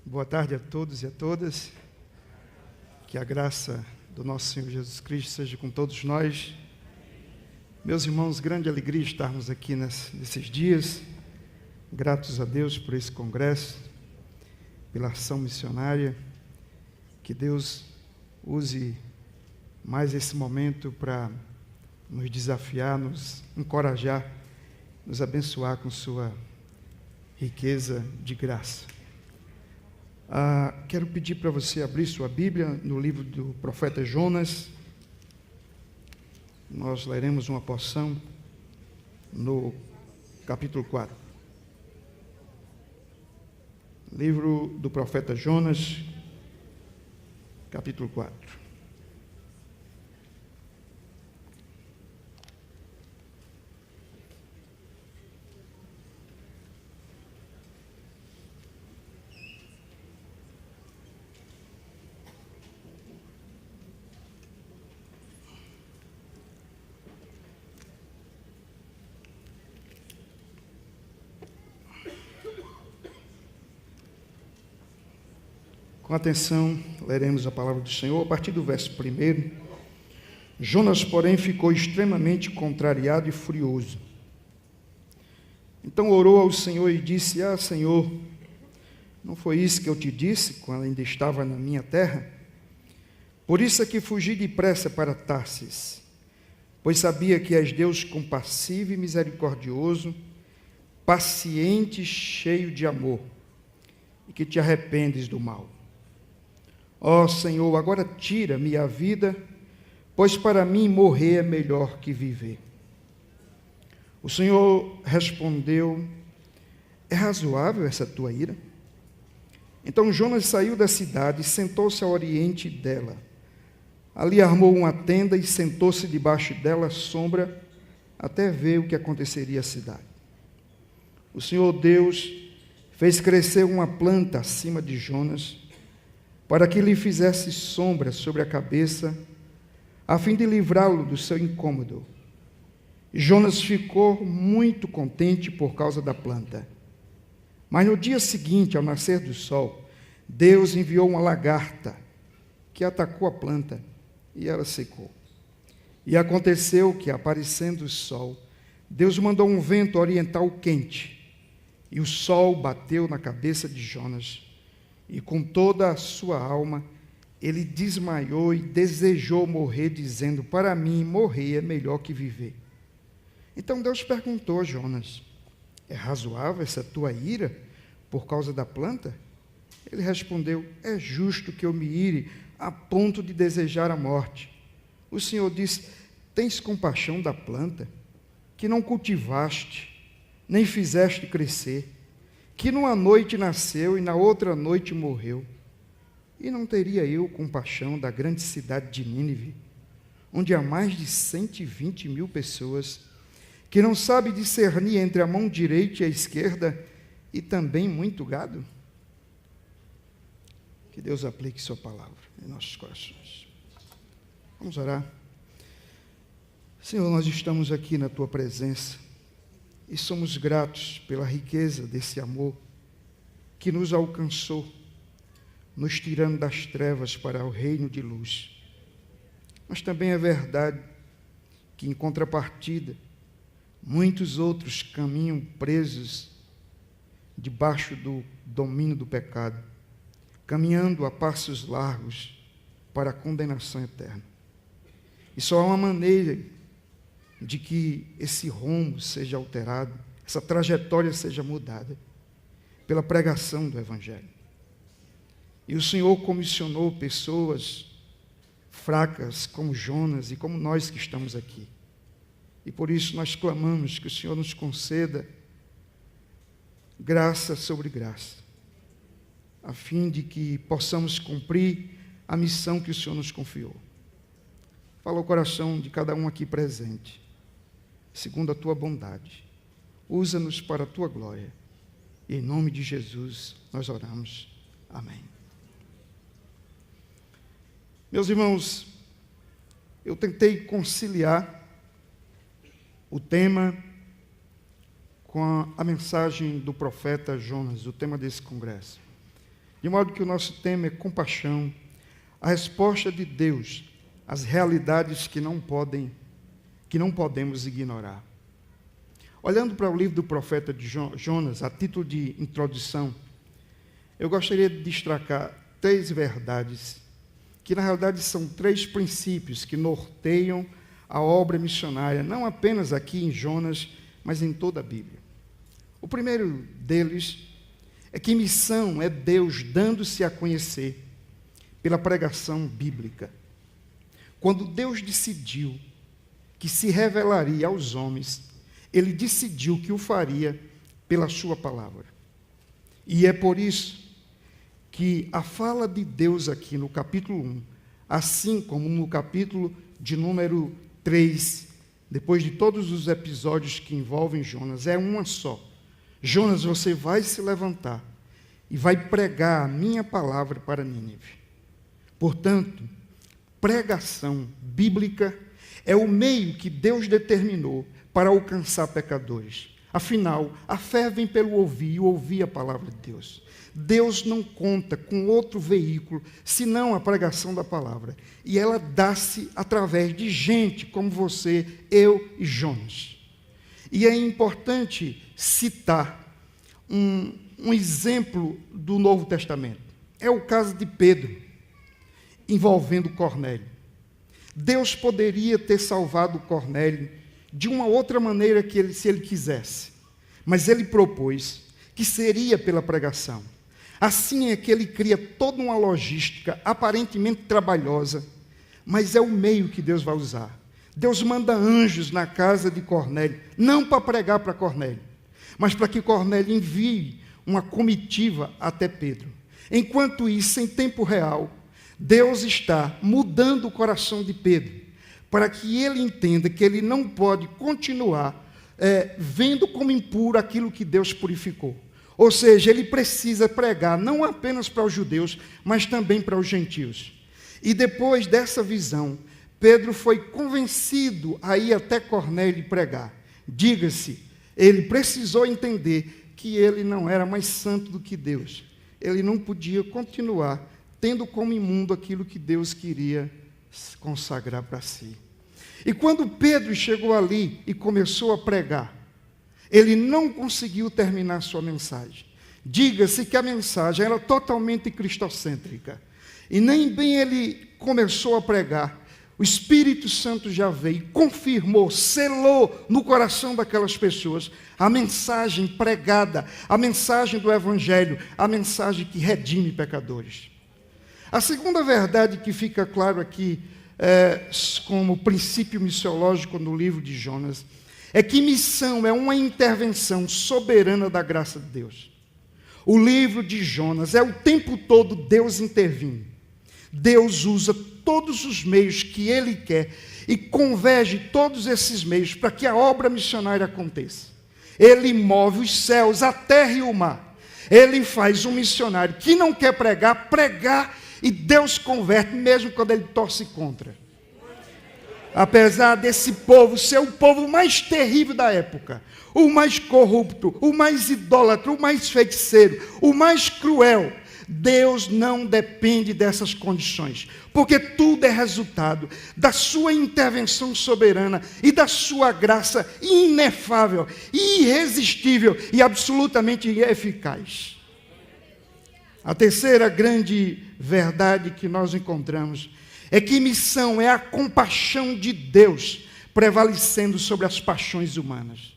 Boa tarde a todos e a todas. Que a graça do nosso Senhor Jesus Cristo seja com todos nós. Meus irmãos, grande alegria estarmos aqui nesses dias. Gratos a Deus por esse congresso, pela ação missionária. Que Deus use mais esse momento para nos desafiar, nos encorajar, nos abençoar com sua riqueza de graça. Quero pedir para você abrir sua Bíblia no livro do profeta Jonas. Nós leremos uma porção no capítulo 4. Livro do profeta Jonas, capítulo 4. Com atenção, leremos a palavra do Senhor a partir do verso 1. Jonas, porém, ficou extremamente contrariado e furioso. Então orou ao Senhor e disse: Senhor, não foi isso que eu te disse quando ainda estava na minha terra? Por isso é que fugi depressa para Tarsis, pois sabia que és Deus compassivo e misericordioso, paciente e cheio de amor, e que te arrependes do mal. Ó Senhor, agora tira-me a vida, pois para mim morrer é melhor que viver. O Senhor respondeu: é razoável essa tua ira? Então Jonas saiu da cidade e sentou-se ao oriente dela. Ali armou uma tenda e sentou-se debaixo dela à sombra, até ver o que aconteceria à cidade. O Senhor Deus fez crescer uma planta acima de Jonas, para que lhe fizesse sombra sobre a cabeça, a fim de livrá-lo do seu incômodo. Jonas ficou muito contente por causa da planta. Mas no dia seguinte, ao nascer do sol, Deus enviou uma lagarta, que atacou a planta, e ela secou. E aconteceu que, aparecendo o sol, Deus mandou um vento oriental quente, e o sol bateu na cabeça de Jonas, e com toda a sua alma, ele desmaiou e desejou morrer, dizendo: para mim, morrer é melhor que viver. Então Deus perguntou a Jonas: é razoável essa tua ira por causa da planta? Ele respondeu: é justo que eu me ire a ponto de desejar a morte. O Senhor disse: tens compaixão da planta, que não cultivaste, nem fizeste crescer, que numa noite nasceu e na outra noite morreu. E não teria eu compaixão da grande cidade de Nínive, onde há mais de 120 mil pessoas, que não sabe discernir entre a mão direita e a esquerda, e também muito gado? Que Deus aplique sua palavra em nossos corações. Vamos orar. Senhor, nós estamos aqui na tua presença, e somos gratos pela riqueza desse amor que nos alcançou, nos tirando das trevas para o reino de luz. Mas também é verdade que, em contrapartida, muitos outros caminham presos debaixo do domínio do pecado, caminhando a passos largos para a condenação eterna. E só há uma maneira de que esse rumo seja alterado, essa trajetória seja mudada, pela pregação do Evangelho. E o Senhor comissionou pessoas fracas como Jonas e como nós que estamos aqui. E por isso nós clamamos que o Senhor nos conceda graça sobre graça, a fim de que possamos cumprir a missão que o Senhor nos confiou. Fala o coração de cada um aqui presente, segundo a tua bondade. Usa-nos para a tua glória. E em nome de Jesus nós oramos. Amém. Meus irmãos, eu tentei conciliar o tema com a mensagem do profeta Jonas, o tema desse congresso. De modo que o nosso tema é compaixão, a resposta de Deus às realidades que não podemos ignorar. Olhando para o livro do profeta de Jonas, a título de introdução, eu gostaria de destacar 3 verdades, que na realidade são 3 princípios que norteiam a obra missionária, não apenas aqui em Jonas, mas em toda a Bíblia. O primeiro deles é que missão é Deus dando-se a conhecer pela pregação bíblica. Quando Deus decidiu que se revelaria aos homens, Ele decidiu que o faria pela sua palavra. E é por isso que a fala de Deus aqui no capítulo 1, assim como no capítulo de número 3, depois de todos os episódios que envolvem Jonas, é uma só. Jonas, você vai se levantar e vai pregar a minha palavra para Nínive. Portanto, pregação bíblica é o meio que Deus determinou para alcançar pecadores. Afinal, a fé vem pelo ouvir e ouvir a palavra de Deus. Deus não conta com outro veículo senão a pregação da palavra. E ela dá-se através de gente como você, eu e Jonas. E é importante citar um exemplo do Novo Testamento. É o caso de Pedro, envolvendo Cornélio. Deus poderia ter salvado Cornélio de uma outra maneira se ele quisesse, mas ele propôs que seria pela pregação. Assim é que ele cria toda uma logística aparentemente trabalhosa, mas é o meio que Deus vai usar. Deus manda anjos na casa de Cornélio, não para pregar para Cornélio, mas para que Cornélio envie uma comitiva até Pedro. Enquanto isso, em tempo real, Deus está mudando o coração de Pedro, para que ele entenda que ele não pode continuar vendo como impuro aquilo que Deus purificou. Ou seja, ele precisa pregar não apenas para os judeus, mas também para os gentios. E depois dessa visão, Pedro foi convencido a ir até Cornélio e pregar. Diga-se, ele precisou entender que ele não era mais santo do que Deus. Ele não podia continuar tendo como imundo aquilo que Deus queria consagrar para si. E quando Pedro chegou ali e começou a pregar, ele não conseguiu terminar sua mensagem. Diga-se que a mensagem era totalmente cristocêntrica. E nem bem ele começou a pregar, o Espírito Santo já veio, confirmou, selou no coração daquelas pessoas a mensagem pregada, a mensagem do Evangelho, a mensagem que redime pecadores. A segunda verdade que fica claro aqui, como princípio missiológico no livro de Jonas, é que missão é uma intervenção soberana da graça de Deus. O livro de Jonas é o tempo todo Deus intervindo. Deus usa todos os meios que Ele quer e converge todos esses meios para que a obra missionária aconteça. Ele move os céus, a terra e o mar. Ele faz um missionário que não quer pregar, e Deus converte, mesmo quando ele torce contra. Apesar desse povo ser o povo mais terrível da época, o mais corrupto, o mais idólatra, o mais feiticeiro, o mais cruel, Deus não depende dessas condições, porque tudo é resultado da sua intervenção soberana e da sua graça inefável, irresistível e absolutamente eficaz. A terceira grande verdade que nós encontramos é que missão é a compaixão de Deus prevalecendo sobre as paixões humanas.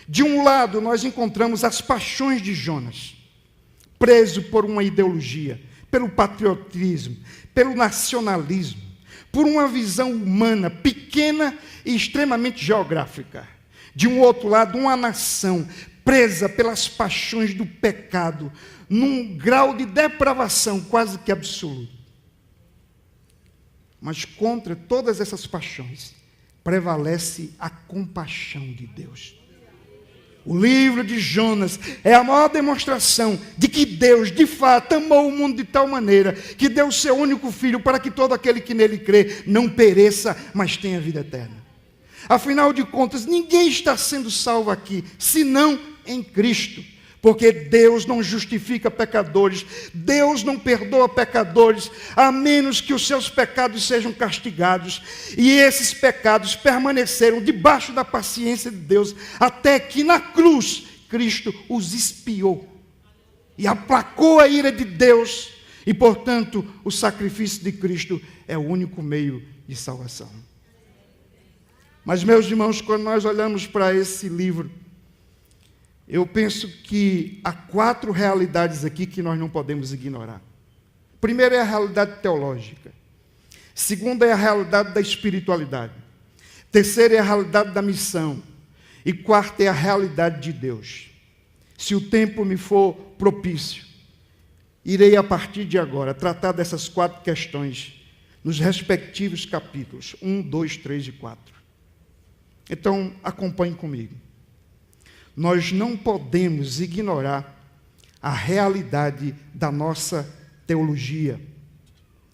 De um lado, nós encontramos as paixões de Jonas, preso por uma ideologia, pelo patriotismo, pelo nacionalismo, por uma visão humana pequena e extremamente geográfica. De um outro lado, uma nação presa pelas paixões do pecado, num grau de depravação quase que absoluto. Mas contra todas essas paixões, prevalece a compaixão de Deus. O livro de Jonas é a maior demonstração de que Deus, de fato, amou o mundo de tal maneira que deu o seu único filho para que todo aquele que nele crê não pereça, mas tenha vida eterna. Afinal de contas, ninguém está sendo salvo aqui, senão em Cristo. Porque Deus não justifica pecadores, Deus não perdoa pecadores, a menos que os seus pecados sejam castigados. E esses pecados permaneceram debaixo da paciência de Deus, até que na cruz Cristo os expiou e aplacou a ira de Deus. E, portanto, o sacrifício de Cristo é o único meio de salvação. Mas, meus irmãos, quando nós olhamos para esse livro, eu penso que há 4 realidades aqui que nós não podemos ignorar. Primeiro é a realidade teológica. Segunda é a realidade da espiritualidade. Terceira é a realidade da missão. E quarta é a realidade de Deus. Se o tempo me for propício, irei a partir de agora tratar dessas 4 questões nos respectivos capítulos 1, 2, 3 e 4. Então, acompanhe comigo. Nós não podemos ignorar a realidade da nossa teologia.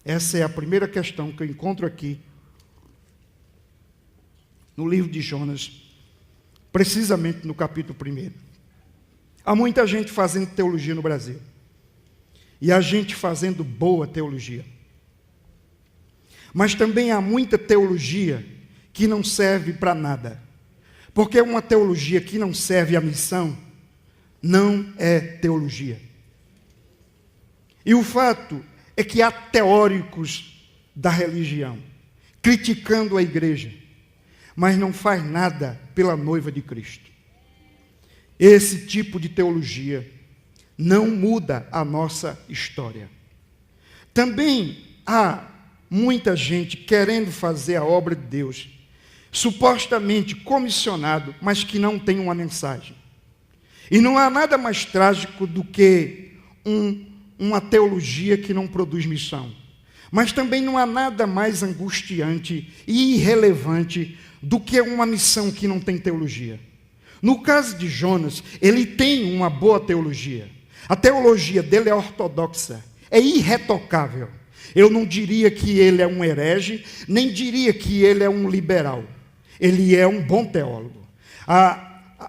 Essa é a primeira questão que eu encontro aqui no livro de Jonas, precisamente no capítulo 1. Há muita gente fazendo teologia no Brasil. E há gente fazendo boa teologia. Mas também há muita teologia que não serve para nada. Porque uma teologia que não serve à missão não é teologia. E o fato é que há teóricos da religião criticando a igreja, mas não faz nada pela noiva de Cristo. Esse tipo de teologia não muda a nossa história. Também há muita gente querendo fazer a obra de Deus, supostamente comissionado, mas que não tem uma mensagem. E não há nada mais trágico do que uma teologia que não produz missão. Mas também não há nada mais angustiante e irrelevante do que uma missão que não tem teologia. No caso de Jonas, ele tem uma boa teologia. A teologia dele é ortodoxa, é irretocável. Eu não diria que ele é um herege, nem diria que ele é um liberal. Ele é um bom teólogo.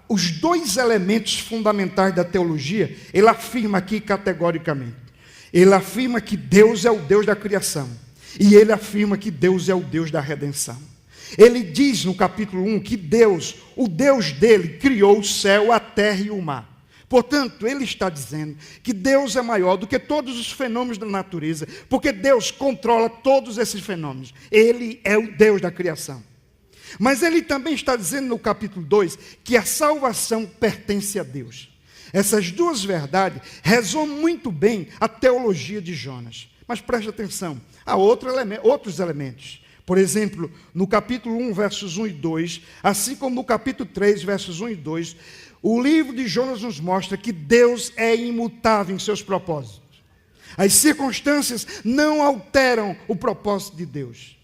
Os 2 elementos fundamentais da teologia, ele afirma aqui categoricamente. Ele afirma que Deus é o Deus da criação. E ele afirma que Deus é o Deus da redenção. Ele diz no capítulo 1 que Deus, o Deus dele, criou o céu, a terra e o mar. Portanto, ele está dizendo que Deus é maior do que todos os fenômenos da natureza, porque Deus controla todos esses fenômenos. Ele é o Deus da criação. Mas ele também está dizendo no capítulo 2 que a salvação pertence a Deus. Essas 2 verdades resumem muito bem a teologia de Jonas. Mas preste atenção, há outros elementos. Por exemplo, no capítulo 1, versos 1 e 2, assim como no capítulo 3, versos 1 e 2, o livro de Jonas nos mostra que Deus é imutável em seus propósitos. As circunstâncias não alteram o propósito de Deus.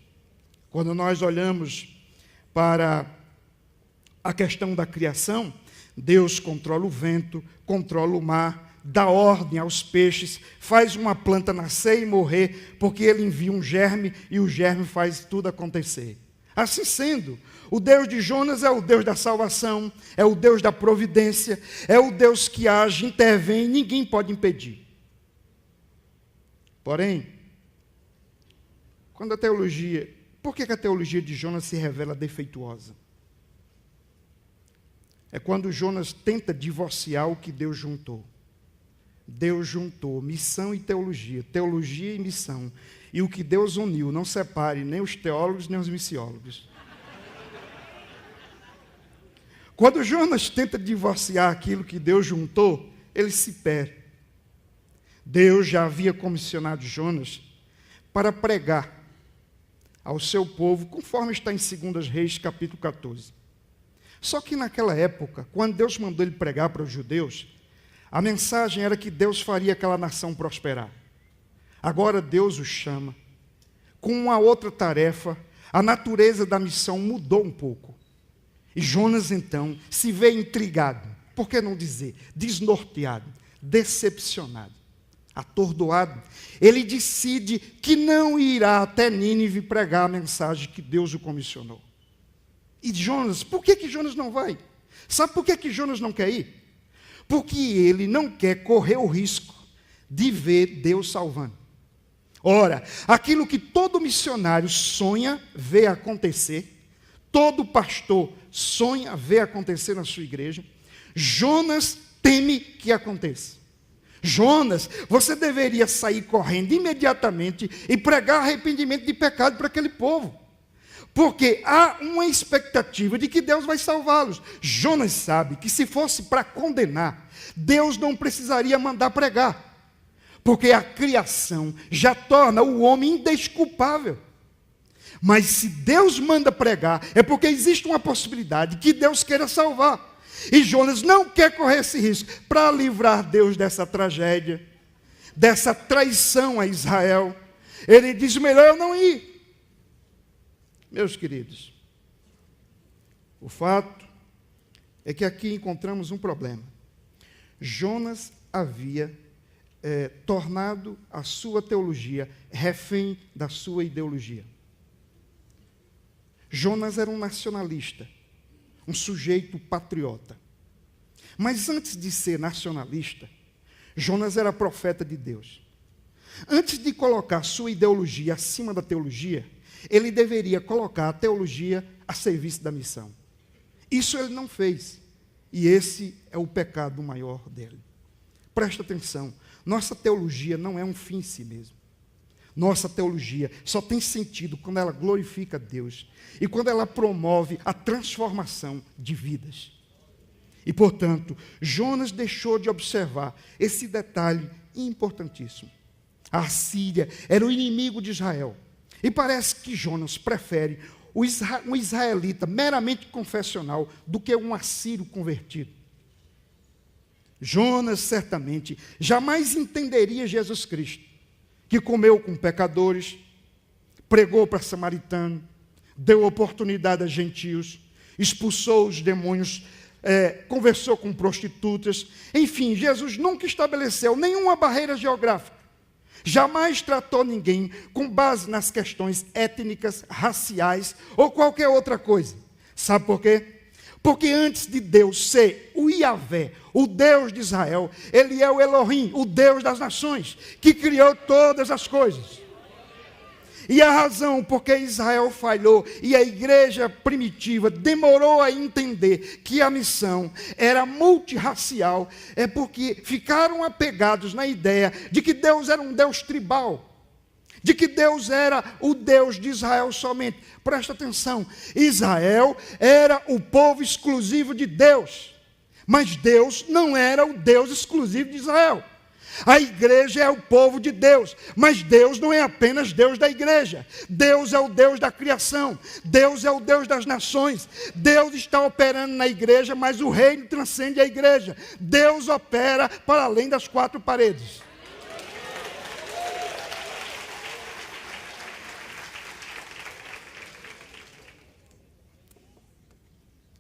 Quando nós olhamos para a questão da criação, Deus controla o vento, controla o mar, dá ordem aos peixes, faz uma planta nascer e morrer, porque ele envia um germe e o germe faz tudo acontecer. Assim sendo, o Deus de Jonas é o Deus da salvação, é o Deus da providência, é o Deus que age, intervém e ninguém pode impedir. Porém, por que a teologia de Jonas se revela defeituosa? É quando Jonas tenta divorciar o que Deus juntou. Deus juntou missão e teologia e missão. E o que Deus uniu, não separe nem os teólogos nem os missiólogos. Quando Jonas tenta divorciar aquilo que Deus juntou, ele se perde. Deus já havia comissionado Jonas para pregar ao seu povo, conforme está em 2 Reis, capítulo 14. Só que naquela época, quando Deus mandou ele pregar para os judeus, a mensagem era que Deus faria aquela nação prosperar. Agora Deus os chama com uma outra tarefa, a natureza da missão mudou um pouco. E Jonas, então, se vê intrigado, por que não dizer, desnorteado, decepcionado, atordoado. Ele decide que não irá até Nínive pregar a mensagem que Deus o comissionou. E Jonas, por que Jonas não vai? Sabe por que Jonas não quer ir? porque ele não quer correr o risco de ver Deus salvando. Ora, aquilo que todo missionário sonha ver acontecer, todo pastor sonha ver acontecer na sua igreja, Jonas teme que aconteça. Jonas, você deveria sair correndo imediatamente e pregar arrependimento de pecado para aquele povo. Porque há uma expectativa de que Deus vai salvá-los. Jonas sabe que se fosse para condenar, Deus não precisaria mandar pregar. Porque a criação já torna o homem indesculpável. Mas se Deus manda pregar, é porque existe uma possibilidade que Deus queira salvar. E Jonas não quer correr esse risco para livrar Deus dessa tragédia, dessa traição a Israel. Ele diz, melhor eu não ir. Meus queridos, o fato é que aqui encontramos um problema. Jonas havia tornado a sua teologia refém da sua ideologia. Jonas era um nacionalista, um sujeito patriota. Mas antes de ser nacionalista, Jonas era profeta de Deus. Antes de colocar sua ideologia acima da teologia, ele deveria colocar a teologia a serviço da missão. Isso ele não fez. E esse é o pecado maior dele. Presta atenção, nossa teologia não é um fim em si mesmo. Nossa teologia só tem sentido quando ela glorifica Deus e quando ela promove a transformação de vidas. E, portanto, Jonas deixou de observar esse detalhe importantíssimo. A Assíria era o inimigo de Israel. E parece que Jonas prefere um israelita meramente confessional do que um assírio convertido. Jonas, certamente, jamais entenderia Jesus Cristo, que comeu com pecadores, pregou para samaritano, deu oportunidade a gentios, expulsou os demônios, conversou com prostitutas. Enfim, Jesus nunca estabeleceu nenhuma barreira geográfica. Jamais tratou ninguém com base nas questões étnicas, raciais ou qualquer outra coisa. Sabe por quê? Porque antes de Deus ser o Iavé, o Deus de Israel, Ele é o Elohim, o Deus das nações, que criou todas as coisas. E a razão porque Israel falhou e a igreja primitiva demorou a entender que a missão era multirracial é porque ficaram apegados na ideia de que Deus era um Deus tribal, de que Deus era o Deus de Israel somente. Presta atenção, Israel era o povo exclusivo de Deus, mas Deus não era o Deus exclusivo de Israel. A igreja é o povo de Deus, mas Deus não é apenas Deus da igreja. Deus é o Deus da criação, Deus é o Deus das nações. Deus está operando na igreja, mas o reino transcende a igreja. Deus opera para além das quatro paredes.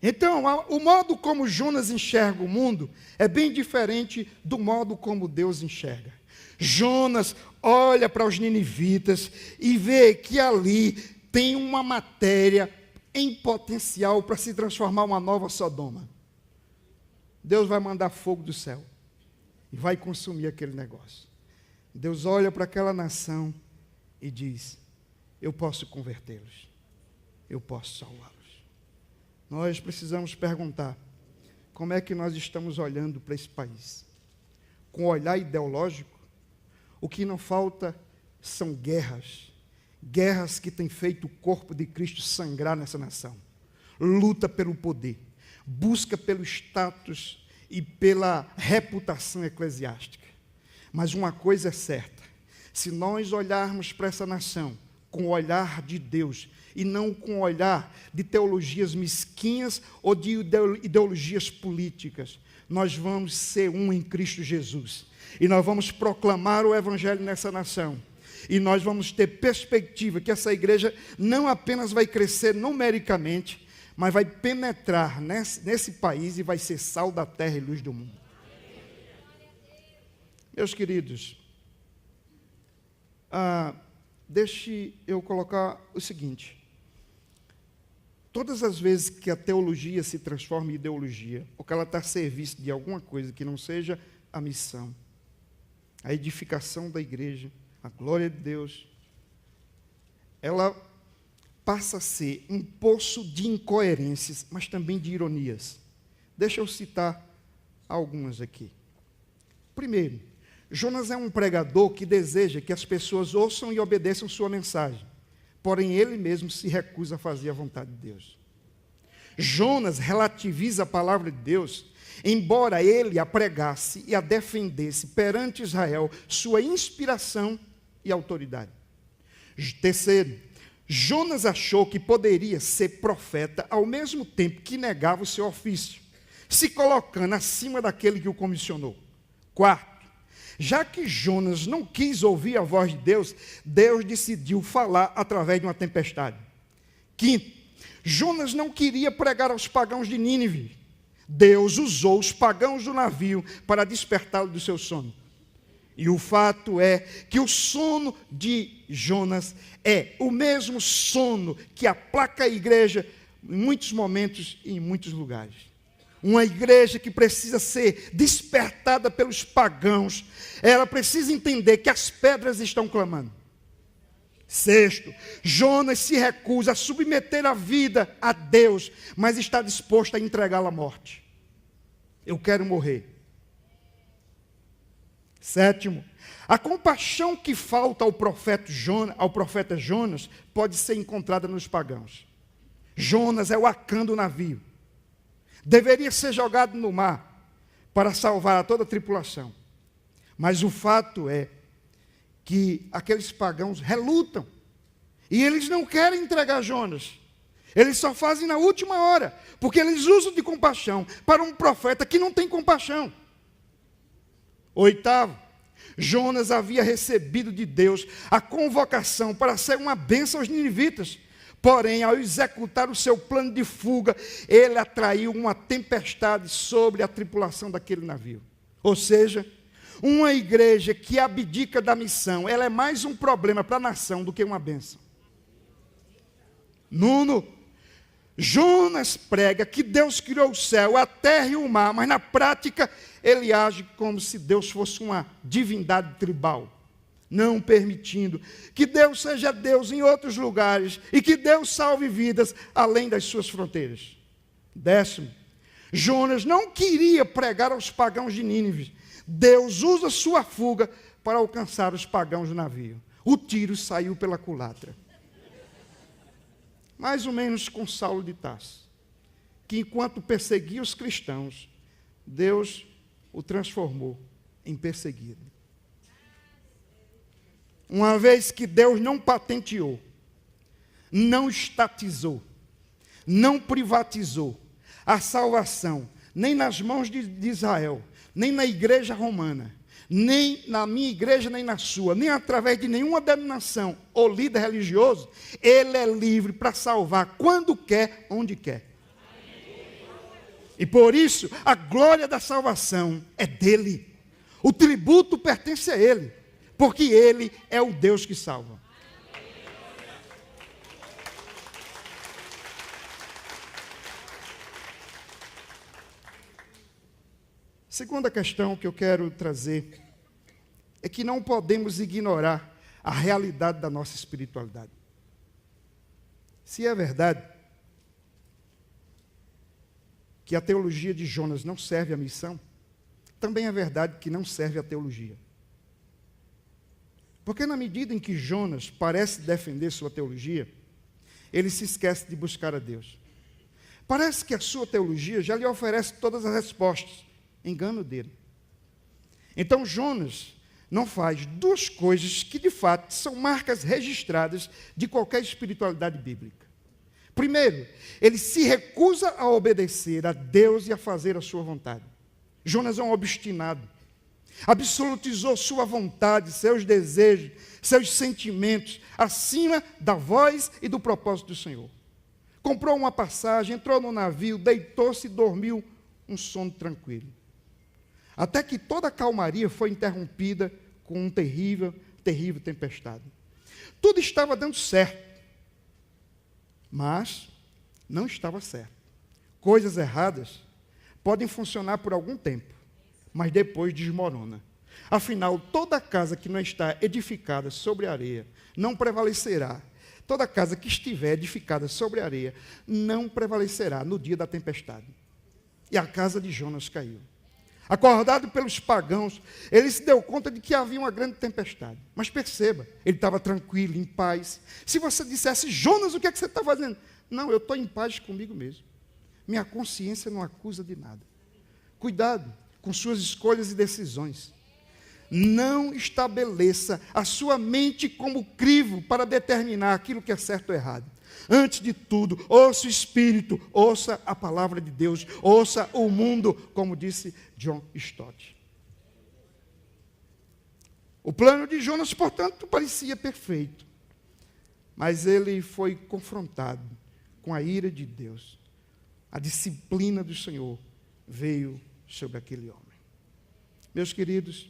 Então, o modo como Jonas enxerga o mundo é bem diferente do modo como Deus enxerga. Jonas olha para os ninivitas e vê que ali tem uma matéria em potencial para se transformar uma nova Sodoma. Deus vai mandar fogo do céu e vai consumir aquele negócio. Deus olha para aquela nação e diz, eu posso convertê-los, eu posso salvá-los. Nós precisamos perguntar, como é que nós estamos olhando para esse país? Com olhar ideológico? O que não falta são guerras. Guerras que têm feito o corpo de Cristo sangrar nessa nação. Luta pelo poder, busca pelo status e pela reputação eclesiástica. Mas uma coisa é certa, se nós olharmos para essa nação com o olhar de Deus, e não com o olhar de teologias mesquinhas ou de ideologias políticas, nós vamos ser um em Cristo Jesus. E nós vamos proclamar o Evangelho nessa nação. E nós vamos ter perspectiva que essa igreja não apenas vai crescer numericamente, mas vai penetrar nesse país e vai ser sal da terra e luz do mundo. Meus queridos, deixe eu colocar o seguinte. todas as vezes que a teologia se transforma em ideologia, ou que ela está a serviço de alguma coisa que não seja a missão, a edificação da igreja, a glória de Deus, ela passa a ser um poço de incoerências, mas também de ironias. Deixa eu citar algumas aqui. Primeiro, Jonas é um pregador que deseja que as pessoas ouçam e obedeçam sua mensagem, porém ele mesmo se recusa a fazer a vontade de Deus. Jonas relativiza a palavra de Deus, embora ele a pregasse e a defendesse perante Israel, sua inspiração e autoridade. Terceiro, Jonas achou que poderia ser profeta ao mesmo tempo que negava o seu ofício, se colocando acima daquele que o comissionou. Quarto, já que Jonas não quis ouvir a voz de Deus, Deus decidiu falar através de uma tempestade. Quinto, Jonas não queria pregar aos pagãos de Nínive. Deus usou os pagãos do navio para despertá-lo do seu sono. E o fato é que o sono de Jonas é o mesmo sono que aplaca a igreja em muitos momentos e em muitos lugares. Uma igreja que precisa ser despertada pelos pagãos, ela precisa entender que as pedras estão clamando. Sexto, Jonas se recusa a submeter a vida a Deus, mas está disposto a entregá-la à morte. Eu quero morrer. Sétimo, a compaixão que falta ao profeta Jonas pode ser encontrada nos pagãos. Jonas é o Acã do navio. Deveria ser jogado no mar para salvar a toda a tripulação. Mas o fato é que aqueles pagãos relutam. E eles não querem entregar Jonas. Eles só fazem na última hora, porque eles usam de compaixão para um profeta que não tem compaixão. Oitavo, Jonas havia recebido de Deus a convocação para ser uma bênção aos ninivitas. Porém, ao executar o seu plano de fuga, ele atraiu uma tempestade sobre a tripulação daquele navio. Ou seja, uma igreja que abdica da missão, ela é mais um problema para a nação do que uma bênção. Nono, Jonas prega que Deus criou o céu, a terra e o mar, mas na prática ele age como se Deus fosse uma divindade tribal, não permitindo que Deus seja Deus em outros lugares e que Deus salve vidas além das suas fronteiras. Décimo, Jonas não queria pregar aos pagãos de Nínive. Deus usa sua fuga para alcançar os pagãos do navio. O tiro saiu pela culatra. Mais ou menos com Saulo de Tarso, que enquanto perseguia os cristãos, Deus o transformou em perseguido. Uma vez que Deus não patenteou, não estatizou, não privatizou a salvação, nem nas mãos de Israel, nem na igreja romana, nem na minha igreja, nem na sua, nem através de nenhuma denominação ou líder religioso, ele é livre para salvar quando quer, onde quer. E por isso, a glória da salvação é dele. O tributo pertence a ele, porque ele é o Deus que salva. Segunda questão que eu quero trazer é que não podemos ignorar a realidade da nossa espiritualidade. Se é verdade que a teologia de Jonas não serve à missão, também é verdade que não serve à teologia. Porque na medida em que Jonas parece defender sua teologia, ele se esquece de buscar a Deus. Parece que a sua teologia já lhe oferece todas as respostas. Engano dele. Então Jonas não faz duas coisas que de fato são marcas registradas de qualquer espiritualidade bíblica. Primeiro, ele se recusa a obedecer a Deus e a fazer a sua vontade. Jonas é um obstinado. Absolutizou sua vontade, seus desejos, seus sentimentos, acima da voz e do propósito do Senhor. Comprou uma passagem, entrou no navio, deitou-se e dormiu um sono tranquilo. Até que toda a calmaria foi interrompida com um terrível tempestade. Tudo estava dando certo. Mas não estava certo. Coisas erradas podem funcionar por algum tempo, mas depois desmorona. Afinal, toda casa que não está edificada sobre areia não prevalecerá. Toda casa que estiver edificada sobre areia não prevalecerá no dia da tempestade. E a casa de Jonas caiu. Acordado pelos pagãos, ele se deu conta de que havia uma grande tempestade. Mas perceba, ele estava tranquilo, em paz. Se você dissesse, Jonas, o que é que você está fazendo? Não, eu estou em paz comigo mesmo. Minha consciência não acusa de nada. Cuidado com suas escolhas e decisões. Não estabeleça a sua mente como crivo para determinar aquilo que é certo ou errado. Antes de tudo, ouça o Espírito, ouça a palavra de Deus, ouça o mundo, como disse John Stott. O plano de Jonas, portanto, parecia perfeito, mas ele foi confrontado com a ira de Deus. A disciplina do Senhor veio sobre aquele homem. Meus queridos,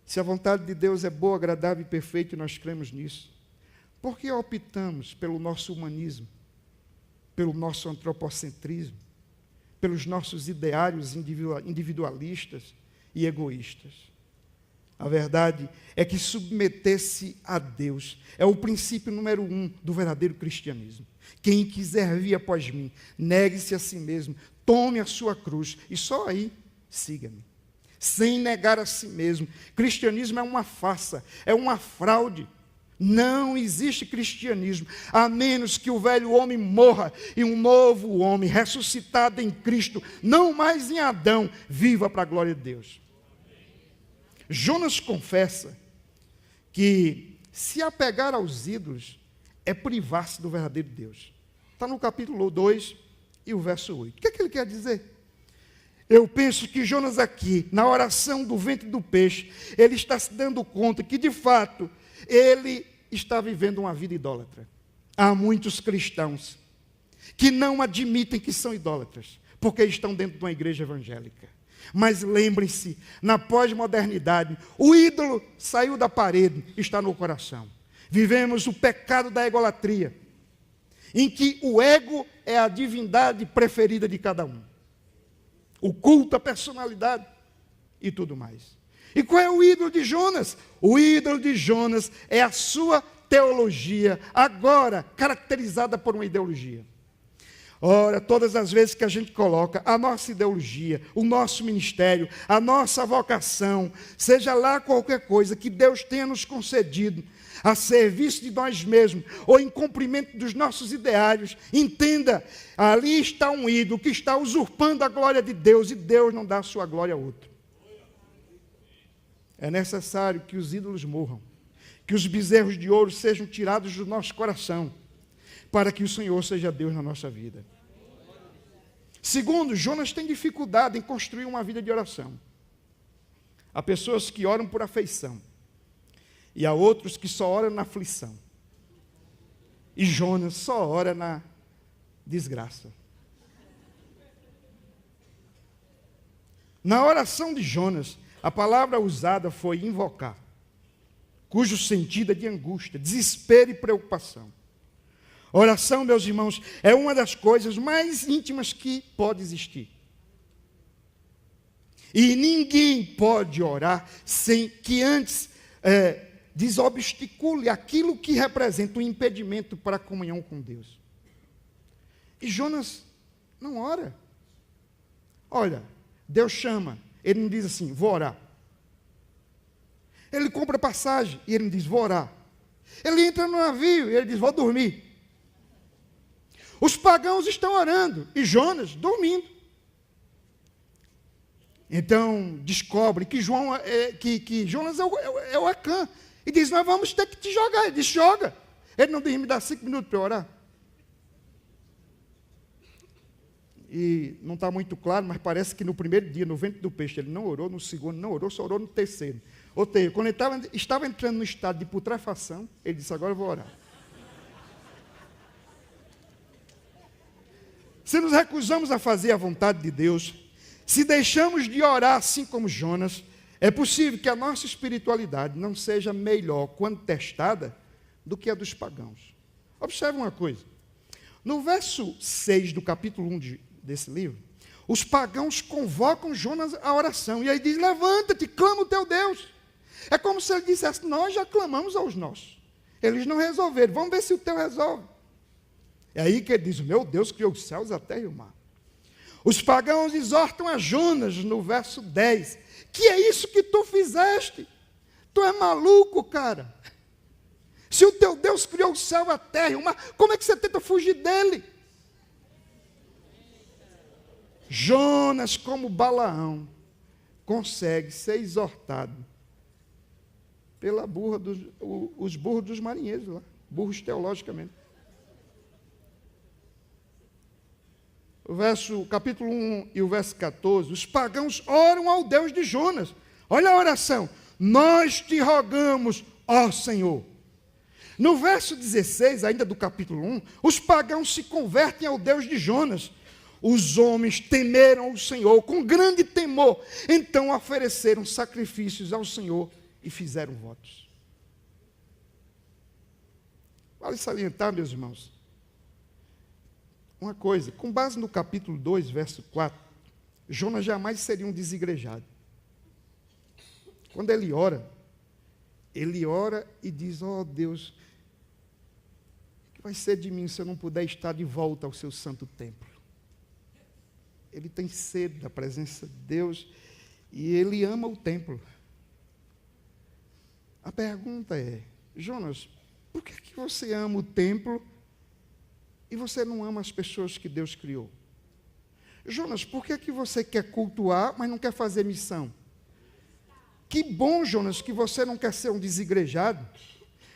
se a vontade de Deus é boa, agradável e perfeita, e nós cremos nisso, por que optamos pelo nosso humanismo, pelo nosso antropocentrismo, pelos nossos ideários individualistas e egoístas? A verdade é que submeter-se a Deus é o princípio número 1 do verdadeiro cristianismo. Quem quiser vir após mim, negue-se a si mesmo, tome a sua cruz e só aí siga-me. Sem negar a si mesmo. Cristianismo é uma farsa, é uma fraude. Não existe cristianismo, a menos que o velho homem morra e um novo homem, ressuscitado em Cristo, não mais em Adão, viva para a glória de Deus. Jonas confessa que se apegar aos ídolos é privar-se do verdadeiro Deus. Está no capítulo 2 e o verso 8. O que é que ele quer dizer? Eu penso que Jonas aqui, na oração do ventre do peixe, ele está se dando conta que, de fato, ele está vivendo uma vida idólatra. Há muitos cristãos que não admitem que são idólatras, porque estão dentro de uma igreja evangélica. Mas lembrem-se, na pós-modernidade, o ídolo saiu da parede, está no coração. Vivemos o pecado da egolatria, em que o ego é a divindade preferida de cada um. O culto à personalidade e tudo mais. E qual é o ídolo de Jonas? O ídolo de Jonas é a sua teologia, agora caracterizada por uma ideologia. Ora, todas as vezes que a gente coloca a nossa ideologia, o nosso ministério, a nossa vocação, seja lá qualquer coisa que Deus tenha nos concedido, a serviço de nós mesmos, ou em cumprimento dos nossos ideários, entenda, ali está um ídolo que está usurpando a glória de Deus, e Deus não dá a sua glória a outro. É necessário que os ídolos morram, que os bezerros de ouro sejam tirados do nosso coração, para que o Senhor seja Deus na nossa vida. Segundo, Jonas tem dificuldade em construir uma vida de oração. Há pessoas que oram por afeição, e há outros que só oram na aflição. E Jonas só ora na desgraça. Na oração de Jonas, a palavra usada foi invocar, cujo sentido é de angústia, desespero e preocupação. Oração, meus irmãos, é uma das coisas mais íntimas que pode existir. E ninguém pode orar sem que antes desobstacule aquilo que representa um impedimento para a comunhão com Deus. E Jonas não ora. Olha, Deus chama, ele não diz assim, vou orar. Ele compra passagem e ele não diz, vou orar. Ele entra no navio e ele diz, vou dormir. Os pagãos estão orando e Jonas dormindo. Então descobre que Jonas é o Acã. E diz, nós vamos ter que te jogar. Ele diz, joga. Ele não diz, me dá 5 minutos para orar. E não está muito claro, mas parece que no primeiro dia, no ventre do peixe, ele não orou, no segundo não orou, só orou no terceiro. Ou seja, quando ele estava entrando no estado de putrefação, ele disse, agora eu vou orar. Se nos recusamos a fazer a vontade de Deus, se deixamos de orar assim como Jonas, é possível que a nossa espiritualidade não seja melhor quando testada do que a dos pagãos. Observe uma coisa. No verso 6 do capítulo 1 desse livro, os pagãos convocam Jonas à oração. E aí diz, levanta-te, clama o teu Deus. É como se ele dissesse, nós já clamamos aos nossos. Eles não resolveram, vamos ver se o teu resolve. É aí que ele diz, o meu Deus criou os céus, a terra e o mar. Os pagãos exortam a Jonas no verso 10. Que é isso que tu fizeste? Tu é maluco, cara. Se o teu Deus criou o céu, a terra e o mar, como é que você tenta fugir dele? Jonas, como Balaão, consegue ser exortado pela os burros dos marinheiros lá, burros teologicamente. O capítulo 1 e o verso 14, os pagãos oram ao Deus de Jonas. Olha a oração. Nós te rogamos, ó Senhor. No verso 16, ainda do capítulo 1, os pagãos se convertem ao Deus de Jonas. Os homens temeram o Senhor com grande temor. Então ofereceram sacrifícios ao Senhor e fizeram votos. Vale salientar, meus irmãos, uma coisa, com base no capítulo 2, verso 4, Jonas jamais seria um desigrejado. Quando ele ora e diz, ó Deus, o que vai ser de mim se eu não puder estar de volta ao seu santo templo? Ele tem sede da presença de Deus e ele ama o templo. A pergunta é, Jonas, por que você ama o templo e você não ama as pessoas que Deus criou? Jonas, por que você quer cultuar, mas não quer fazer missão? Que bom, Jonas, que você não quer ser um desigrejado.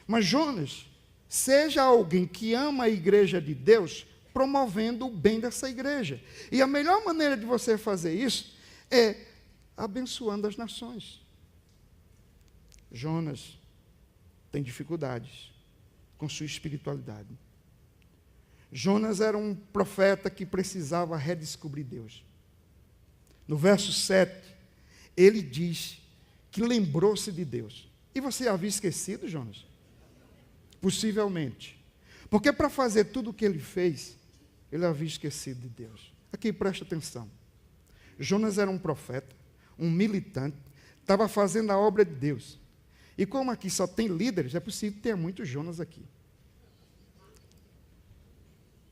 Mas, Jonas, seja alguém que ama a igreja de Deus, promovendo o bem dessa igreja. E a melhor maneira de você fazer isso é abençoando as nações. Jonas tem dificuldades com sua espiritualidade. Jonas era um profeta que precisava redescobrir Deus. No verso 7, ele diz que lembrou-se de Deus. E você havia esquecido, Jonas? Possivelmente. Porque para fazer tudo o que ele fez, ele havia esquecido de Deus. Aqui, presta atenção. Jonas era um profeta, um militante, estava fazendo a obra de Deus. E como aqui só tem líderes, é possível ter muitos Jonas aqui.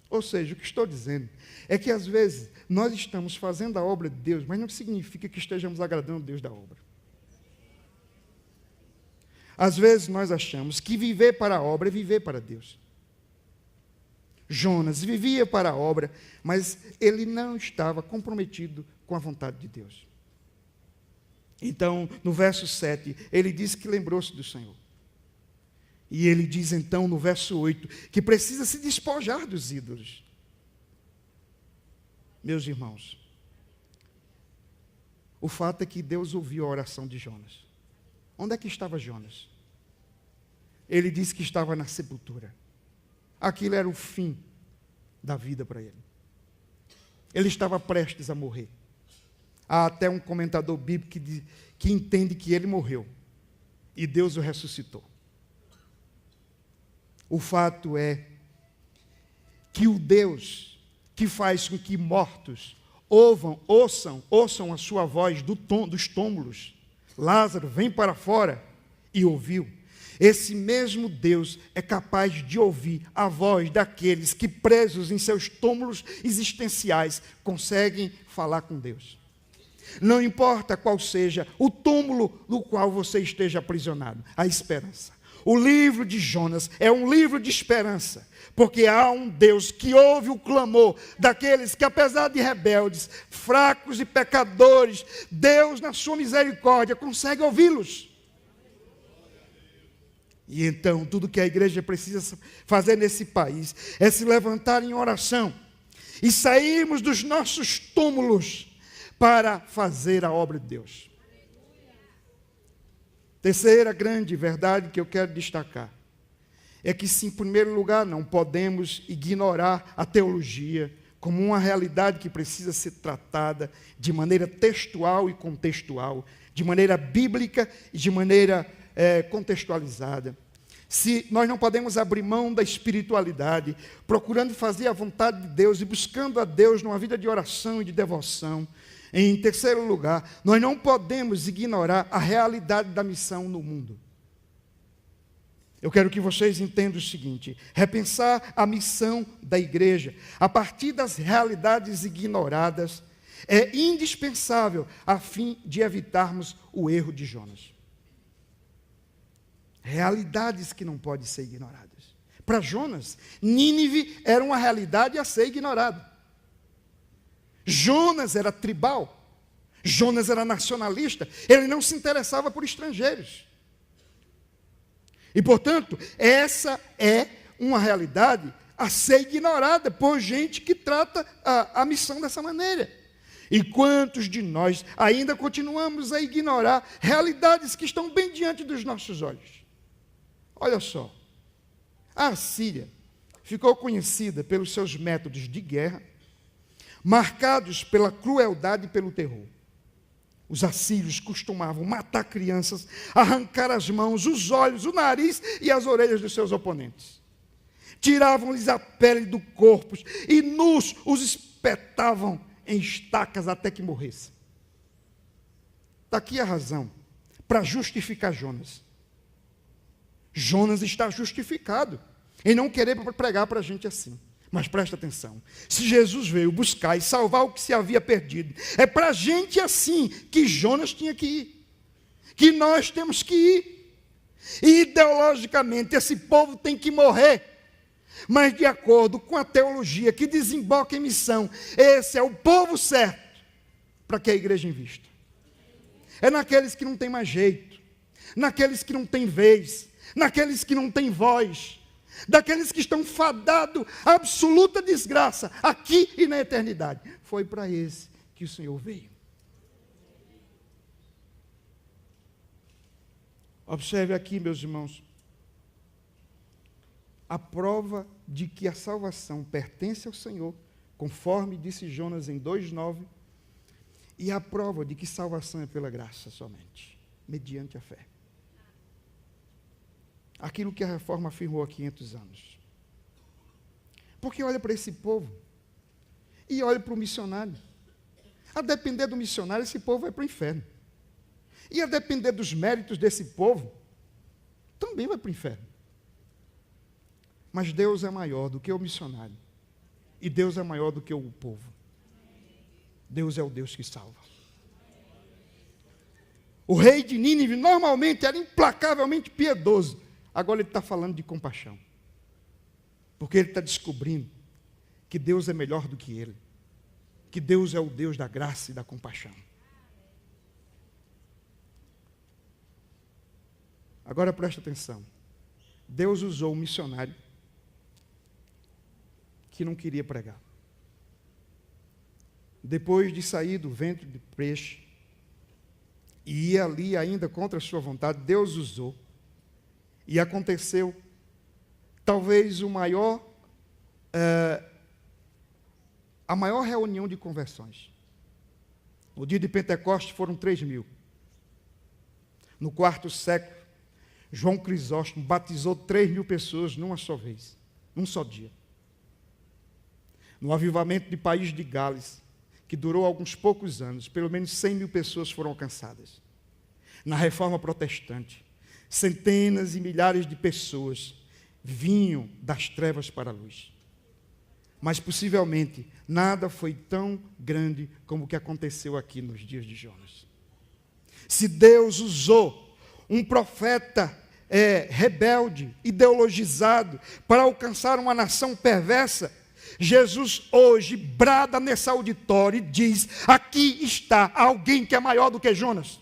Ou seja, o que estou dizendo é que às vezes nós estamos fazendo a obra de Deus, mas não significa que estejamos agradando a Deus da obra. Às vezes nós achamos que viver para a obra é viver para Deus. Jonas vivia para a obra, mas ele não estava comprometido com a vontade de Deus. Então, no verso 7, ele diz que lembrou-se do Senhor. E ele diz então, no verso 8, que precisa se despojar dos ídolos. Meus irmãos, o fato é que Deus ouviu a oração de Jonas. Onde é que estava Jonas? Ele disse que estava na sepultura. Aquilo era o fim da vida para ele. Ele estava prestes a morrer. Há até um comentador bíblico que entende que ele morreu e Deus o ressuscitou. O fato é que o Deus que faz com que mortos ouçam a sua voz dos túmulos, Lázaro, vem para fora, e ouviu. Esse mesmo Deus é capaz de ouvir a voz daqueles que, presos em seus túmulos existenciais, conseguem falar com Deus. Não importa qual seja o túmulo no qual você esteja aprisionado, a esperança. O livro de Jonas é um livro de esperança, porque há um Deus que ouve o clamor daqueles que, apesar de rebeldes, fracos e pecadores, Deus, na sua misericórdia, consegue ouvi-los. E então, tudo que a igreja precisa fazer nesse país é se levantar em oração e sairmos dos nossos túmulos para fazer a obra de Deus. Terceira grande verdade que eu quero destacar é que, se em primeiro lugar não podemos ignorar a teologia como uma realidade que precisa ser tratada de maneira textual e contextual, de maneira bíblica e de maneira contextualizada. se nós não podemos abrir mão da espiritualidade, procurando fazer a vontade de Deus e buscando a Deus numa vida de oração e de devoção, em terceiro lugar, nós não podemos ignorar a realidade da missão no mundo. Eu quero que vocês entendam o seguinte: repensar a missão da igreja a partir das realidades ignoradas é indispensável a fim de evitarmos o erro de Jonas. Realidades que não podem ser ignoradas. Para Jonas, Nínive era uma realidade a ser ignorada. Jonas era tribal. Jonas era nacionalista. Ele não se interessava por estrangeiros. E, portanto, essa é uma realidade a ser ignorada por gente que trata a missão dessa maneira. E quantos de nós ainda continuamos a ignorar realidades que estão bem diante dos nossos olhos? Olha só, a Assíria ficou conhecida pelos seus métodos de guerra, marcados pela crueldade e pelo terror. Os assírios costumavam matar crianças, arrancar as mãos, os olhos, o nariz e as orelhas dos seus oponentes. Tiravam-lhes a pele do corpo e nus os espetavam em estacas até que morressem. Está aqui a razão para justificar Jonas. Jonas está justificado em não querer pregar para a gente assim. Mas presta atenção, se Jesus veio buscar e salvar o que se havia perdido, é para a gente assim que Jonas tinha que ir, que nós temos que ir. E ideologicamente esse povo tem que morrer, mas de acordo com a teologia que desemboca em missão, esse é o povo certo para que a igreja invista. É naqueles que não tem mais jeito, naqueles que não tem vez, naqueles que não têm voz, daqueles que estão fadados à absoluta desgraça, aqui e na eternidade. Foi para esse que o Senhor veio. Observe aqui, meus irmãos, a prova de que a salvação pertence ao Senhor, conforme disse Jonas em 2:9, e a prova de que salvação é pela graça somente, mediante a fé. Aquilo que a reforma afirmou há 500 anos. Porque olha para esse povo e olha para o missionário. A depender do missionário, esse povo vai para o inferno. E a depender dos méritos desse povo, também vai para o inferno. Mas Deus é maior do que o missionário. E Deus é maior do que o povo. Deus é o Deus que salva. O rei de Nínive normalmente era implacavelmente piedoso. Agora ele está falando de compaixão. Porque ele está descobrindo que Deus é melhor do que ele. Que Deus é o Deus da graça e da compaixão. Agora presta atenção. Deus usou um missionário que não queria pregar. Depois de sair do ventre de peixe e ir ali ainda contra a sua vontade, Deus usou. E aconteceu, talvez a maior reunião de conversões. No dia de Pentecostes foram 3.000. No 4º século, João Crisóstomo batizou 3.000 pessoas numa só vez, num só dia. No avivamento de País de Gales, que durou alguns poucos anos, pelo menos 100.000 pessoas foram alcançadas. Na Reforma Protestante, centenas e milhares de pessoas vinham das trevas para a luz. Mas possivelmente nada foi tão grande como o que aconteceu aqui nos dias de Jonas. Se Deus usou um profeta rebelde, ideologizado, para alcançar uma nação perversa, Jesus hoje brada nesse auditório e diz: aqui está alguém que é maior do que Jonas.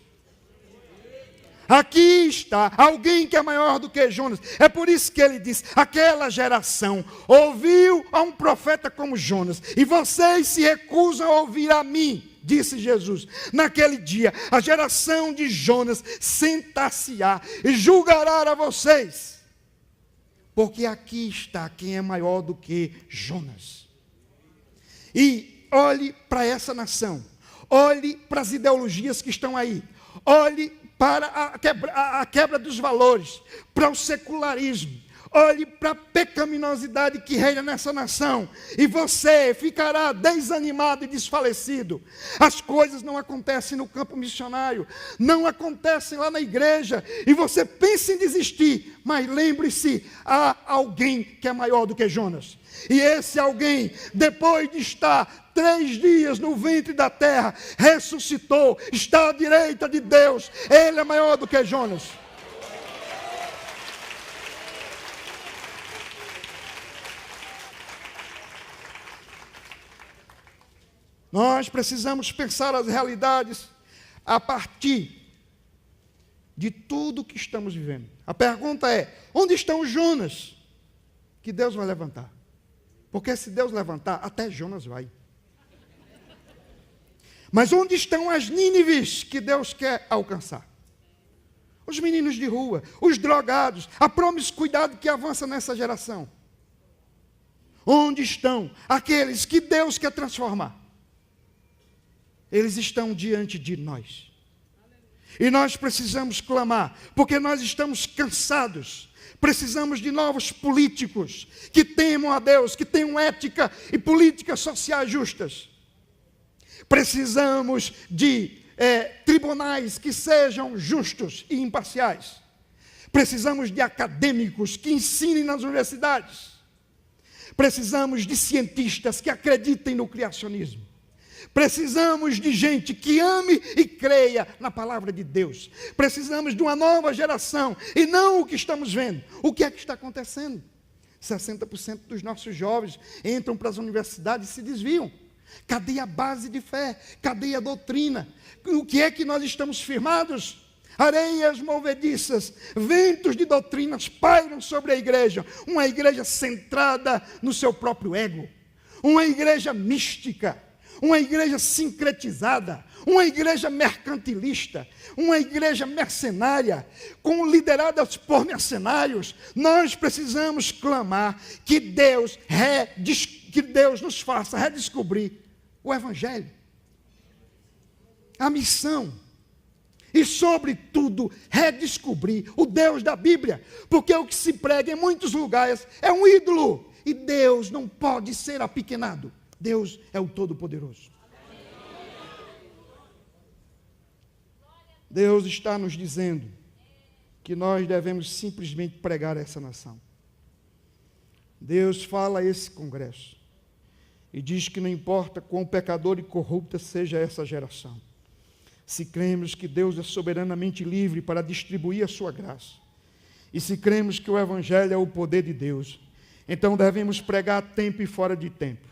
Aqui está alguém que é maior do que Jonas. É por isso que ele diz: aquela geração ouviu a um profeta como Jonas, e vocês se recusam a ouvir a mim, disse Jesus. Naquele dia, a geração de Jonas sentar-se-á e julgará a vocês. Porque aqui está quem é maior do que Jonas. E olhe para essa nação, olhe para as ideologias que estão aí, olhe para a quebra dos valores, para o secularismo. Olhe para a pecaminosidade que reina nessa nação, e você ficará desanimado e desfalecido. As coisas não acontecem no campo missionário, não acontecem lá na igreja, e você pensa em desistir, mas lembre-se, há alguém que é maior do que Jonas. E esse alguém, depois de estar 3 dias no ventre da terra, ressuscitou, está à direita de Deus. Ele é maior do que Jonas. Nós precisamos pensar as realidades a partir de tudo que estamos vivendo. A pergunta é: onde estão os Jonas que Deus vai levantar? Porque se Deus levantar, até Jonas vai. Mas onde estão as Nínives que Deus quer alcançar? Os meninos de rua, os drogados, a promiscuidade que avança nessa geração. Onde estão aqueles que Deus quer transformar? Eles estão diante de nós. E nós precisamos clamar, porque nós estamos cansados. Precisamos de novos políticos que temam a Deus, que tenham ética e políticas sociais justas. Precisamos de tribunais que sejam justos e imparciais. Precisamos de acadêmicos que ensinem nas universidades. Precisamos de cientistas que acreditem no criacionismo. Precisamos de gente que ame e creia na palavra de Deus. Precisamos de uma nova geração e não o que estamos vendo. O que é que está acontecendo? 60% dos nossos jovens entram para as universidades e se desviam. Cadê a base de fé? Cadê a doutrina? O que é que nós estamos firmados? Areias movediças, ventos de doutrinas pairam sobre a igreja. Uma igreja centrada no seu próprio ego. Uma igreja mística. Uma igreja sincretizada, uma igreja mercantilista, uma igreja mercenária, lideradas por mercenários. Nós precisamos clamar que Deus nos faça redescobrir o Evangelho, a missão, e sobretudo redescobrir o Deus da Bíblia, porque o que se prega em muitos lugares é um ídolo, e Deus não pode ser apequenado. Deus é o Todo-Poderoso. Deus está nos dizendo que nós devemos simplesmente pregar essa nação. Deus fala a esse congresso e diz que não importa quão pecador e corrupta seja essa geração, se cremos que Deus é soberanamente livre para distribuir a sua graça, e se cremos que o Evangelho é o poder de Deus, então devemos pregar a tempo e fora de tempo.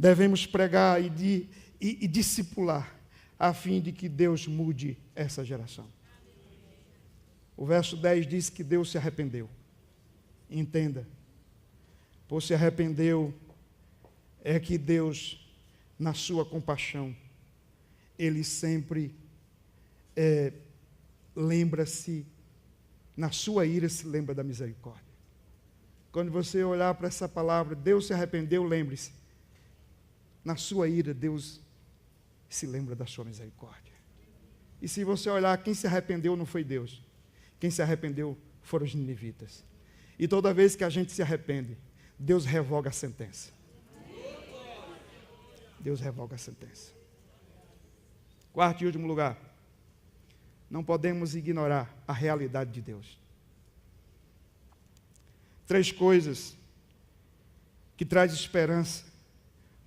Devemos pregar e discipular, a fim de que Deus mude essa geração. O verso 10 diz que Deus se arrependeu. Entenda, por se arrependeu, é que Deus, na sua compaixão, Ele sempre lembra-se, na sua ira se lembra da misericórdia. Quando você olhar para essa palavra, Deus se arrependeu, lembre-se, na sua ira, Deus se lembra da sua misericórdia. E se você olhar, quem se arrependeu não foi Deus. Quem se arrependeu foram os ninivitas. E toda vez que a gente se arrepende, Deus revoga a sentença. Deus revoga a sentença. Quarto e último lugar. Não podemos ignorar a realidade de Deus. 3 coisas que traz esperança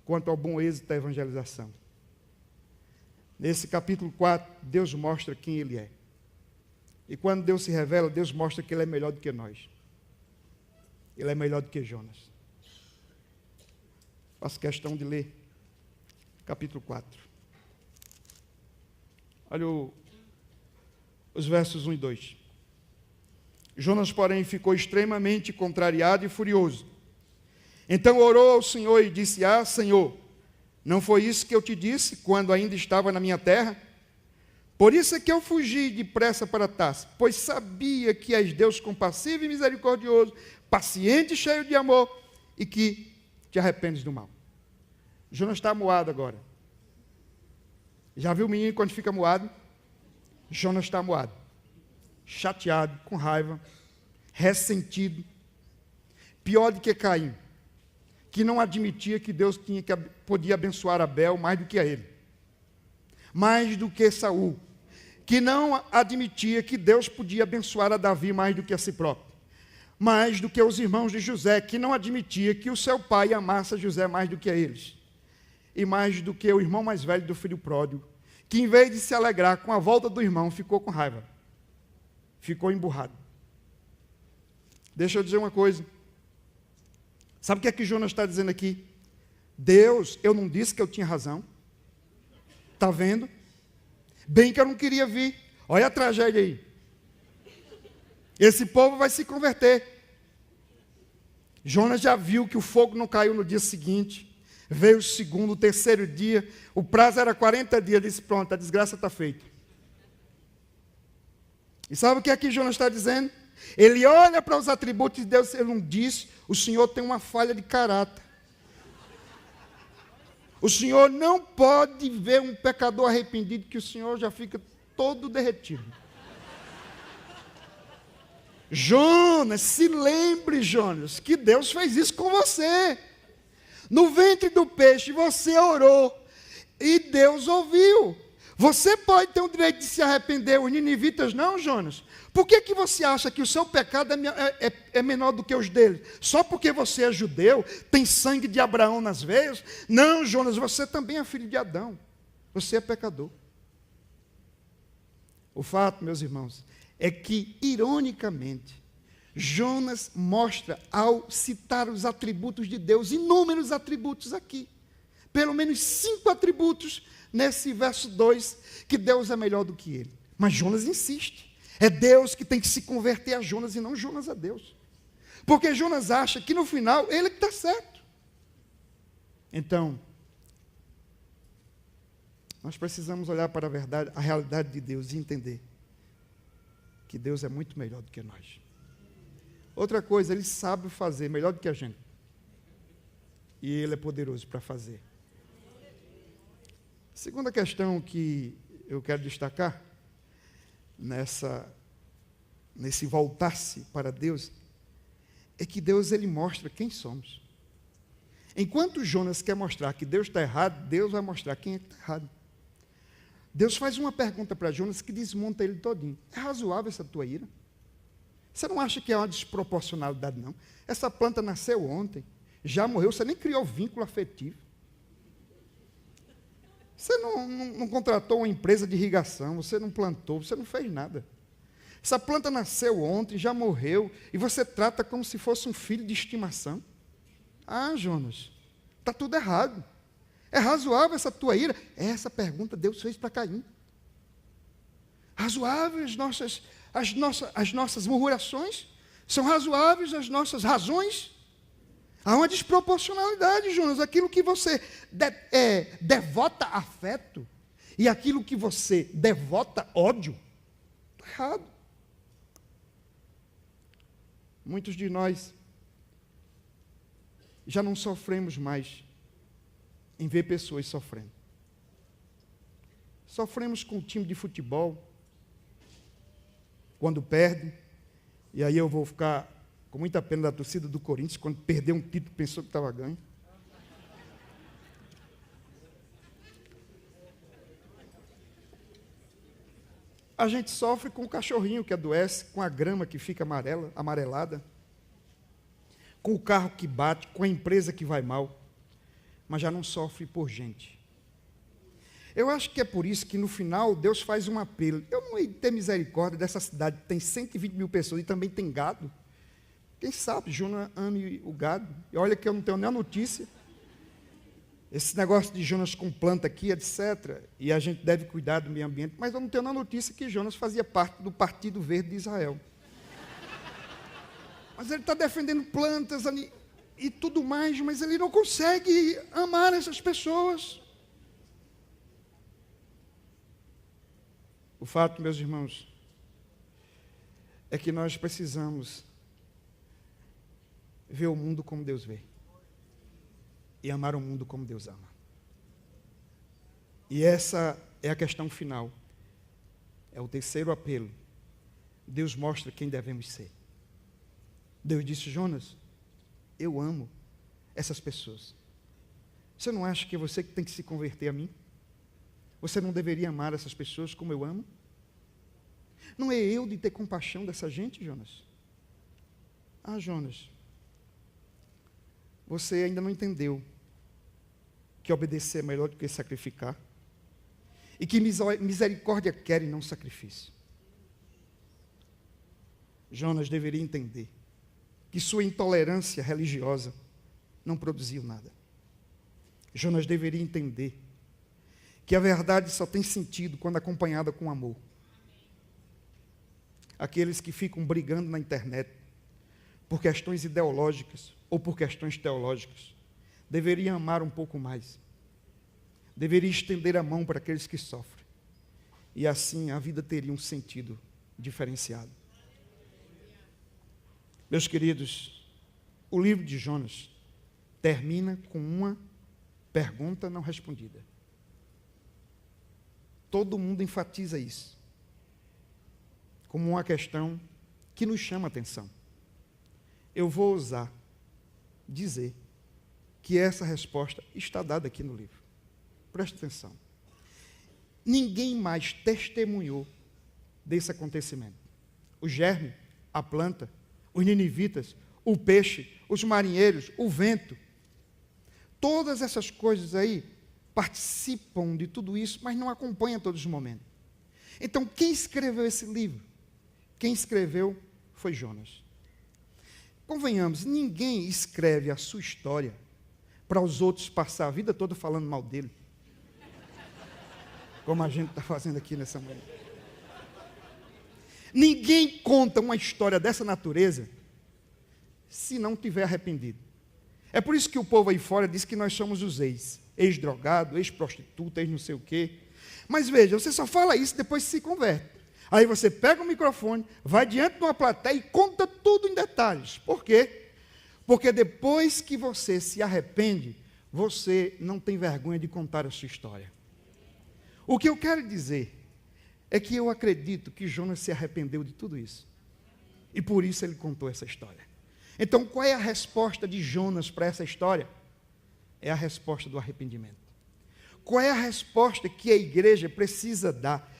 quanto ao bom êxito da evangelização. Nesse capítulo 4, Deus mostra quem Ele é. E quando Deus se revela, Deus mostra que Ele é melhor do que nós. Ele é melhor do que Jonas. Faço questão de ler capítulo 4. Olha os versos 1 e 2. Jonas, porém, ficou extremamente contrariado e furioso. Então orou ao Senhor e disse: Senhor, não foi isso que eu te disse quando ainda estava na minha terra? Por isso é que eu fugi depressa para Tarsis, pois sabia que és Deus compassivo e misericordioso, paciente e cheio de amor, e que te arrependes do mal. Jonas está moado agora. Já viu o menino quando fica moado? Jonas está moado. chateado, com raiva, ressentido, pior do que Caim, que não admitia que Deus podia abençoar Abel mais do que a ele, mais do que Saul, que não admitia que Deus podia abençoar a Davi mais do que a si próprio, mais do que os irmãos de José, que não admitia que o seu pai amasse a José mais do que a eles, e mais do que o irmão mais velho do filho pródigo, que em vez de se alegrar com a volta do irmão, ficou com raiva, ficou emburrado. Deixa eu dizer uma coisa. Sabe o que é que Jonas está dizendo aqui? Deus, eu não disse que eu tinha razão. Está vendo? Bem que eu não queria vir. Olha a tragédia aí. Esse povo vai se converter. Jonas já viu que o fogo não caiu no dia seguinte. Veio o segundo, o terceiro dia. O prazo era 40 dias. Disse, pronto, a desgraça está feita. E sabe o que é que Jonas está dizendo? Ele olha para os atributos de Deus, ele não diz, o Senhor tem uma falha de caráter. O Senhor não pode ver um pecador arrependido que o Senhor já fica todo derretido. Jonas, se lembre, Jonas, que Deus fez isso com você. No ventre do peixe você orou e Deus ouviu. Você pode ter o direito de se arrepender, os ninivitas não, Jonas? Por que você acha que o seu pecado é menor do que os deles? Só porque você é judeu, tem sangue de Abraão nas veias? Não, Jonas, você também é filho de Adão. Você é pecador. O fato, meus irmãos, é que, ironicamente, Jonas mostra, ao citar os atributos de Deus, inúmeros atributos aqui, pelo menos 5 atributos, nesse verso 2, que Deus é melhor do que ele. Mas Jonas insiste. É Deus que tem que se converter a Jonas e não Jonas a Deus. Porque Jonas acha que no final ele que está certo. Então, nós precisamos olhar para a verdade, a realidade de Deus e entender que Deus é muito melhor do que nós. Outra coisa, Ele sabe fazer melhor do que a gente. E Ele é poderoso para fazer. Segunda questão que eu quero destacar, nesse voltar-se para Deus, é que Deus, Ele mostra quem somos. Enquanto Jonas quer mostrar que Deus está errado, Deus vai mostrar quem é que está errado. Deus faz uma pergunta para Jonas que desmonta ele todinho. É razoável essa tua ira? Você não acha que é uma desproporcionalidade, não? Essa planta nasceu ontem, já morreu, você nem criou vínculo afetivo. Você não contratou uma empresa de irrigação, você não plantou, você não fez nada. Essa planta nasceu ontem, já morreu, e você trata como se fosse um filho de estimação. Ah, Jonas, está tudo errado. É razoável essa tua ira? Essa pergunta Deus fez para Caim. Razoáveis as nossas murmurações? São razoáveis as nossas razões? Há uma desproporcionalidade, Jonas. Aquilo que você devota afeto e aquilo que você devota ódio, está errado. Muitos de nós já não sofremos mais em ver pessoas sofrendo. Sofremos com o time de futebol, quando perde, e aí eu vou ficar com muita pena da torcida do Corinthians, quando perdeu um título, pensou que estava ganho. A gente sofre com o cachorrinho que adoece, com a grama que fica amarelada, com o carro que bate, com a empresa que vai mal, mas já não sofre por gente. Eu acho que é por isso que no final Deus faz um apelo. Eu não hei de ter misericórdia dessa cidade que tem 120 mil pessoas e também tem gado. Quem sabe Jonas ame o gado. E olha que eu não tenho nem a notícia. Esse negócio de Jonas com planta aqui, etc. E a gente deve cuidar do meio ambiente. Mas eu não tenho nem a notícia que Jonas fazia parte do Partido Verde de Israel. Mas ele está defendendo plantas ali e tudo mais, mas ele não consegue amar essas pessoas. O fato, meus irmãos, é que nós precisamos ver o mundo como Deus vê e amar o mundo como Deus ama. E essa é a questão final. É o terceiro apelo Deus mostra quem devemos ser. Deus disse: Jonas, eu amo essas pessoas. Você não acha que é você que tem que se converter a mim? Você não deveria amar essas pessoas como eu amo? Não é eu de ter compaixão dessa gente, Jonas? Ah, Jonas, você ainda não entendeu que obedecer é melhor do que sacrificar, e que misericórdia quer e não sacrifício. Jonas deveria entender que sua intolerância religiosa não produziu nada. Jonas deveria entender que a verdade só tem sentido quando acompanhada com amor. Aqueles que ficam brigando na internet por questões ideológicas ou por questões teológicas deveriam amar um pouco mais. Deveria estender a mão para aqueles que sofrem. E assim a vida teria um sentido diferenciado. Meus queridos, o livro de Jonas termina com uma pergunta não respondida. Todo mundo enfatiza isso como uma questão que nos chama a atenção. Eu vou ousar dizer que essa resposta está dada aqui no livro. Preste atenção. Ninguém mais testemunhou desse acontecimento. O germe, a planta, os ninivitas, o peixe, os marinheiros, o vento. Todas essas coisas aí participam de tudo isso, mas não acompanham todos os momentos. Então, quem escreveu esse livro? Quem escreveu foi Jonas. Convenhamos, ninguém escreve a sua história para os outros passar a vida toda falando mal dele, como a gente está fazendo aqui nessa manhã. Ninguém conta uma história dessa natureza se não tiver arrependido. É por isso que o povo aí fora diz que nós somos os ex-drogado, ex-prostituta, ex não sei o quê. Mas veja, você só fala isso depois que se converte. Aí você pega o microfone, vai diante de uma plateia e conta tudo em detalhes. Por quê? Porque depois que você se arrepende, você não tem vergonha de contar a sua história. O que eu quero dizer é que eu acredito que Jonas se arrependeu de tudo isso. E por isso ele contou essa história. Então, qual é a resposta de Jonas para essa história? É a resposta do arrependimento. Qual é a resposta que a igreja precisa dar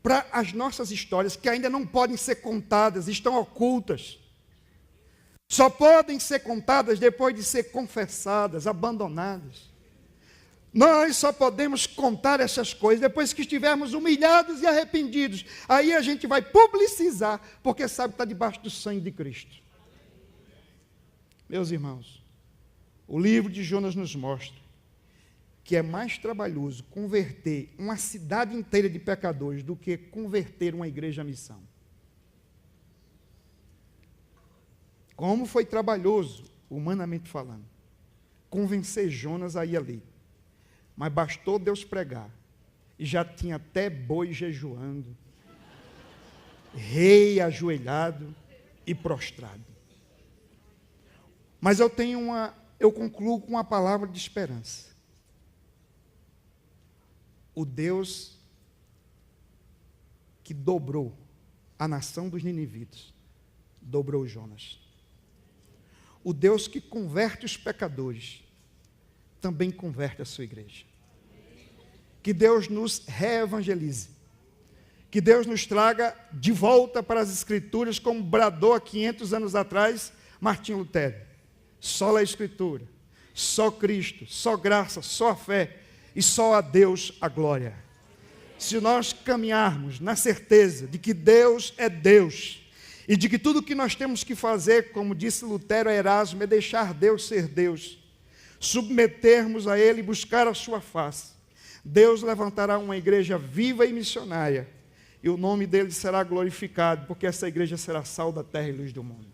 para as nossas histórias que ainda não podem ser contadas, estão ocultas? Só podem ser contadas depois de ser confessadas, abandonadas. Nós só podemos contar essas coisas depois que estivermos humilhados e arrependidos. Aí a gente vai publicizar, porque sabe que está debaixo do sangue de Cristo. Meus irmãos, o livro de Jonas nos mostra que é mais trabalhoso converter uma cidade inteira de pecadores do que converter uma igreja à missão. Como foi trabalhoso, humanamente falando, convencer Jonas a ir ali. Mas bastou Deus pregar, e já tinha até boi jejuando, rei ajoelhado e prostrado. Mas eu concluo com uma palavra de esperança. O Deus que dobrou a nação dos ninivitas, dobrou Jonas. O Deus que converte os pecadores, também converte a sua igreja. Que Deus nos reevangelize. Que Deus nos traga de volta para as Escrituras, como bradou há 500 anos atrás Martinho Lutero. Só a Escritura, só Cristo, só graça, só a fé e só a Deus a glória. Se nós caminharmos na certeza de que Deus é Deus e de que tudo o que nós temos que fazer, como disse Lutero a Erasmo, é deixar Deus ser Deus, submetermos a Ele e buscar a sua face, Deus levantará uma igreja viva e missionária, e o nome dele será glorificado, porque essa igreja será sal da terra e luz do mundo.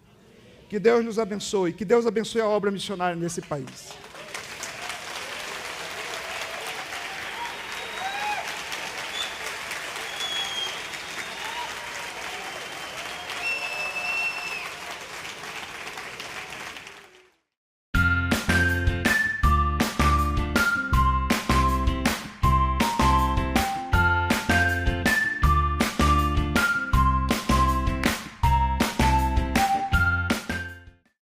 Que Deus nos abençoe, que Deus abençoe a obra missionária nesse país.